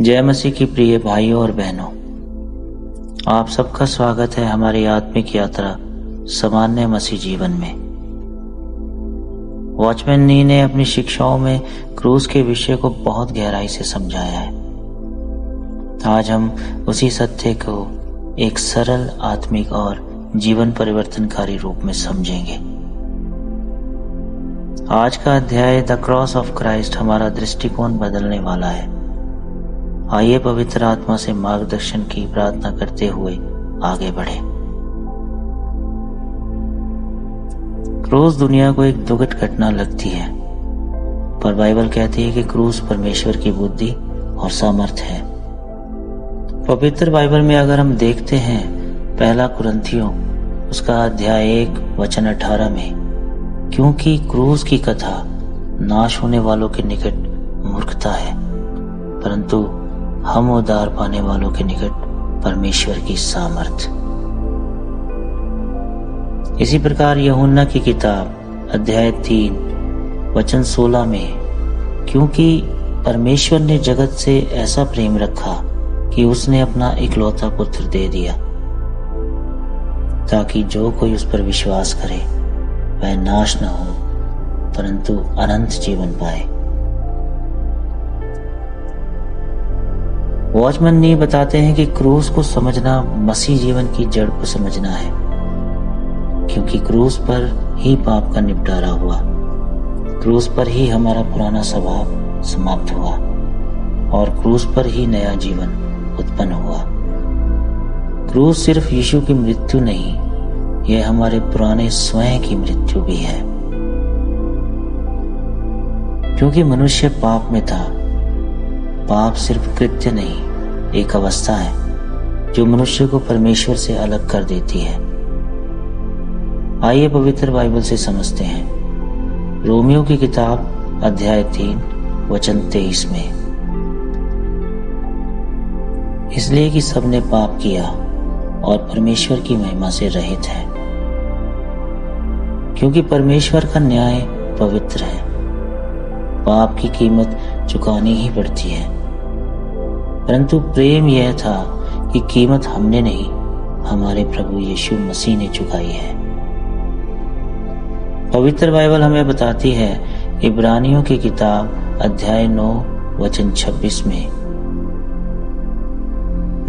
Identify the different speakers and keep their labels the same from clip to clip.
Speaker 1: जय मसीह की प्रिय भाइयों और बहनों, आप सबका स्वागत है हमारी आत्मिक यात्रा सामान्य मसीह जीवन में। वॉचमैन नी ने अपनी शिक्षाओं में क्रूस के विषय को बहुत गहराई से समझाया है। आज हम उसी सत्य को एक सरल, आत्मिक और जीवन परिवर्तनकारी रूप में समझेंगे। आज का अध्याय द क्रॉस ऑफ क्राइस्ट हमारा दृष्टिकोण बदलने वाला है। आइए पवित्र आत्मा से मार्गदर्शन की प्रार्थना करते हुए आगे बढ़े। क्रूस दुनिया को एक दुखद घटना लगती है, पर बाइबल कहती है कि क्रूस परमेश्वर की बुद्धि और सामर्थ है। पवित्र बाइबल में अगर हम देखते हैं पहला कुरिन्थियों उसका अध्याय 1 वचन 18 में, क्योंकि क्रूस की कथा नाश होने वालों के निकट मूर्खता है, परंतु हम उद्धार पाने वालों के निकट परमेश्वर की सामर्थ। इसी प्रकार यूहन्ना की किताब अध्याय 3 वचन 16 में, क्योंकि परमेश्वर ने जगत से ऐसा प्रेम रखा कि उसने अपना इकलौता पुत्र दे दिया, ताकि जो कोई उस पर विश्वास करे वह नाश न हो परंतु अनंत जीवन पाए। वॉचमैन नी बताते हैं कि क्रूस को समझना मसीह जीवन की जड़ को समझना है, क्योंकि क्रूस पर ही पाप का निपटारा हुआ, क्रूस पर ही हमारा पुराना स्वभाव समाप्त हुआ और क्रूस पर ही नया जीवन उत्पन्न हुआ। क्रूस सिर्फ यीशु की मृत्यु नहीं, यह हमारे पुराने स्वयं की मृत्यु भी है। क्योंकि मनुष्य पाप में था। पाप सिर्फ कृत्य नहीं, एक अवस्था है जो मनुष्य को परमेश्वर से अलग कर देती है। आइए पवित्र बाइबल से समझते हैं। रोमियो की किताब अध्याय 3 वचन 23 में, इसलिए कि सबने पाप किया और परमेश्वर की महिमा से रहित है, क्योंकि परमेश्वर का न्याय पवित्र है। पाप की कीमत चुकानी ही पड़ती है, परंतु प्रेम यह था कि कीमत हमने नहीं, हमारे प्रभु यीशु मसीह ने चुकाई है। पवित्र बाइबल हमें बताती है इब्रानियों की किताब अध्याय 9 वचन 26 में,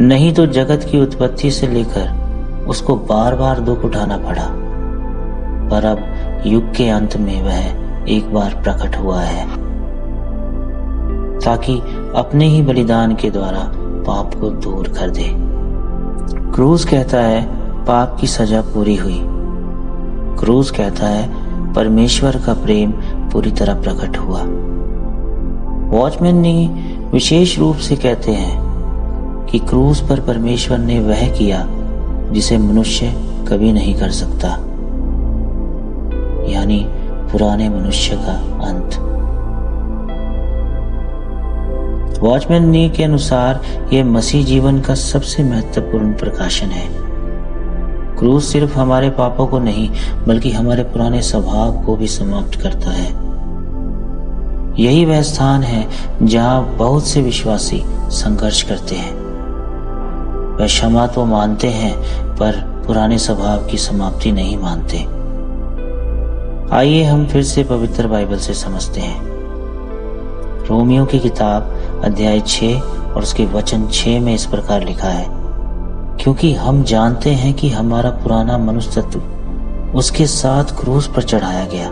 Speaker 1: नहीं तो जगत की उत्पत्ति से लेकर उसको बार बार दुख उठाना पड़ा, पर अब युग के अंत में वह एक बार प्रकट हुआ है, ताकि अपने ही बलिदान के द्वारा पाप को दूर कर दे। क्रूस कहता है पाप की सजा पूरी हुई। क्रूस कहता है परमेश्वर का प्रेम पूरी तरह प्रकट हुआ। वॉचमैन ने विशेष रूप से कहते हैं कि क्रूस पर परमेश्वर ने वह किया जिसे मनुष्य कभी नहीं कर सकता, यानी पुराने मनुष्य का अंत। वॉचमैन नी के अनुसार यह मसीह जीवन का सबसे महत्वपूर्ण प्रकाशन है। क्रूस सिर्फ हमारे पापों को नहीं बल्कि हमारे पुराने स्वभाव को भी समाप्त करता है। यही वह स्थान है जहां बहुत से विश्वासी संघर्ष करते हैं। वह क्षमा तो मानते हैं पर पुराने स्वभाव की समाप्ति नहीं मानते। आइए हम फिर से पवित्र बाइबल से समझते हैं। रोमियो की किताब अध्याय 6 और उसके वचन 6 में इस प्रकार लिखा है, क्योंकि हम जानते हैं कि हमारा पुराना मनुष्य तत्व उसके साथ क्रूस पर चढ़ाया गया,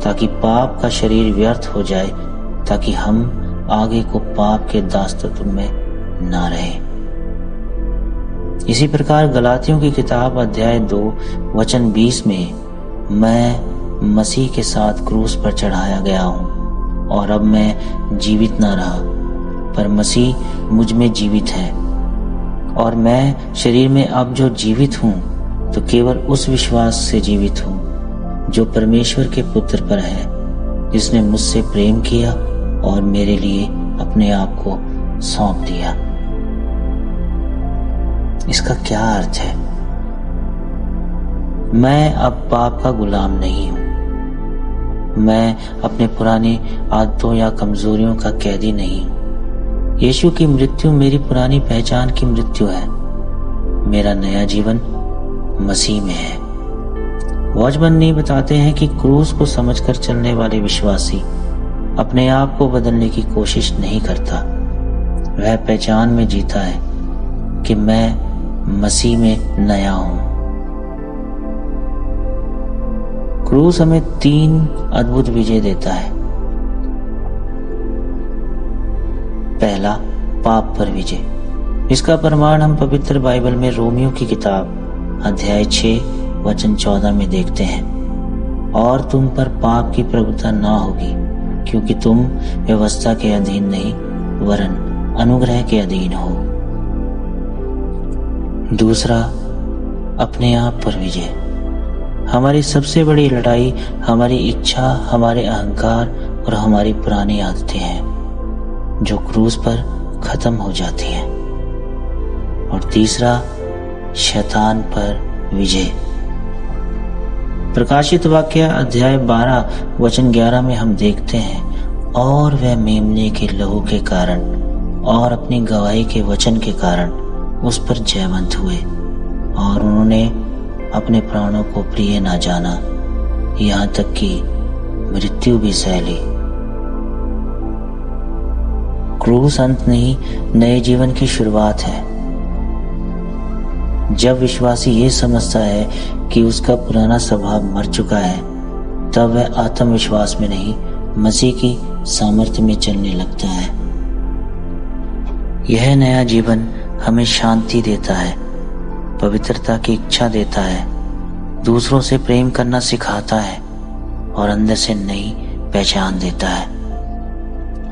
Speaker 1: ताकि पाप का शरीर व्यर्थ हो जाए, ताकि हम आगे को पाप के दासत्व में ना रहे। इसी प्रकार गलातियों की किताब अध्याय 2 वचन 20 में, मैं मसीह के साथ क्रूस पर चढ़ाया गया हूं और अब मैं जीवित ना रहा, पर मसीह मुझ में जीवित है, और मैं शरीर में अब जो जीवित हूं तो केवल उस विश्वास से जीवित हूं जो परमेश्वर के पुत्र पर है, जिसने मुझसे प्रेम किया और मेरे लिए अपने आप को सौंप दिया। इसका क्या अर्थ है? मैं अब पाप का गुलाम नहीं हूं। मैं अपने पुरानी आदतों या कमजोरियों का कैदी नहीं। यीशु की मृत्यु मेरी पुरानी पहचान की मृत्यु है। मेरा नया जीवन मसीह में है। वॉचमैन नी बताते हैं कि क्रूस को समझकर चलने वाले विश्वासी अपने आप को बदलने की कोशिश नहीं करता। वह पहचान में जीता है कि मैं मसीह में नया हूं। क्रूस हमें 3 अद्भुत विजय देता है। पहला, पाप पर विजय। इसका प्रमाण हम पवित्र बाइबल में रोमियो की किताब अध्याय 6 वचन 14 में देखते हैं। और तुम पर पाप की प्रभुता ना होगी, क्योंकि तुम व्यवस्था के अधीन नहीं वरन अनुग्रह के अधीन हो। दूसरा, अपने आप पर विजय। हमारी सबसे बड़ी लड़ाई हमारी इच्छा, हमारे अहंकार और हमारी पुरानी आदतें हैं, जो क्रूस पर खत्म हो जाती हैं। और तीसरा, शैतान पर विजय। प्रकाशित वाक्य अध्याय 12 वचन 11 में हम देखते हैं, और वह मेमने के लहू के कारण और अपनी गवाही के वचन के कारण उस पर जयवंत हुए, और उन्होंने अपने प्राणों को प्रिय ना जाना, यहाँ तक कि मृत्यु भी सह ली। क्रूस अंत नहीं, नए जीवन की शुरुआत है। जब विश्वासी ये समझता है कि उसका पुराना स्वभाव मर चुका है, तब वह आत्मविश्वास में नहीं, मसीह की सामर्थ्य में चलने लगता है। यह नया जीवन हमें शांति देता है, पवित्रता की इच्छा देता है, दूसरों से प्रेम करना सिखाता है और अंदर से नई पहचान देता है।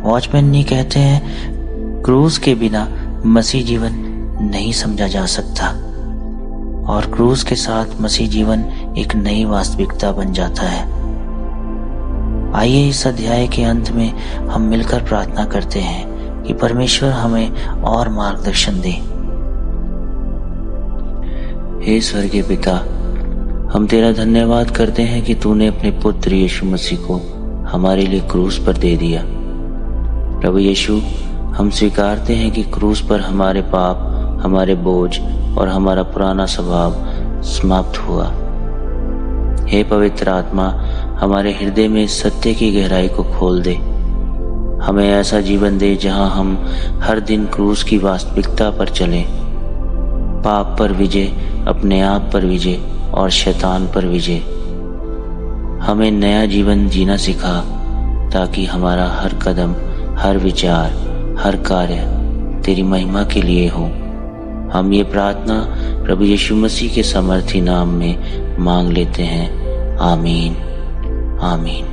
Speaker 1: वॉचमैन नी कहते हैं, क्रूस के बिना मसीह जीवन नहीं समझा जा सकता, और क्रूस के साथ मसीह जीवन एक नई वास्तविकता बन जाता है। आइए इस अध्याय के अंत में हम मिलकर प्रार्थना करते हैं कि परमेश्वर हमें और मार्गदर्शन दे। हे स्वर्गीय पिता, हम तेरा धन्यवाद करते हैं कि तूने अपने पुत्र यीशु मसीह को हमारे लिए क्रूस पर दे दिया। प्रभु यीशु, हम स्वीकारते हैं कि क्रूस पर हमारे पाप, हमारे बोझ और हमारा पुराना स्वभाव समाप्त हुआ। हे पवित्र आत्मा, हमारे हृदय में इस सत्य की गहराई को खोल दे। हमें ऐसा जीवन दे जहां हम हर दिन क्रूस की वास्तविकता पर चलें, पाप पर विजय, अपने आप पर विजय और शैतान पर विजय। हमें नया जीवन जीना सिखा, ताकि हमारा हर कदम, हर विचार, हर कार्य तेरी महिमा के लिए हो। हम ये प्रार्थना प्रभु यीशु मसीह के समर्थी नाम में मांग लेते हैं। आमीन, आमीन।